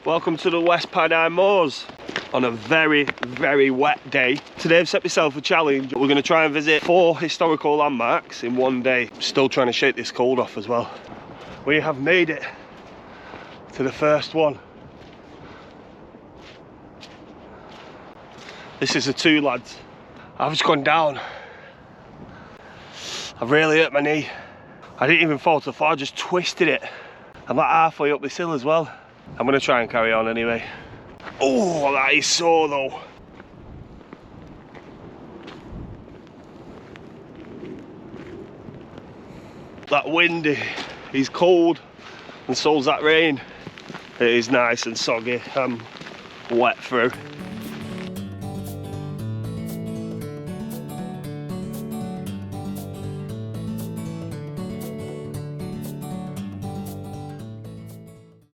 Welcome to the West Pennine Moors on a very, very wet day. Today I've set myself a challenge. We're going to try and visit 4 historical landmarks in one day. Still trying to shake this cold off as well. We have made it to the first one. This is the 2 lads. I've just gone down. I've really hurt my knee. I didn't even fall to the floor, I just twisted it. I'm like halfway up this hill as well. I'm gonna try and carry on anyway. Oh, that is sore though. That windy, he's cold, and so's that rain. It is nice and soggy. I'm wet through.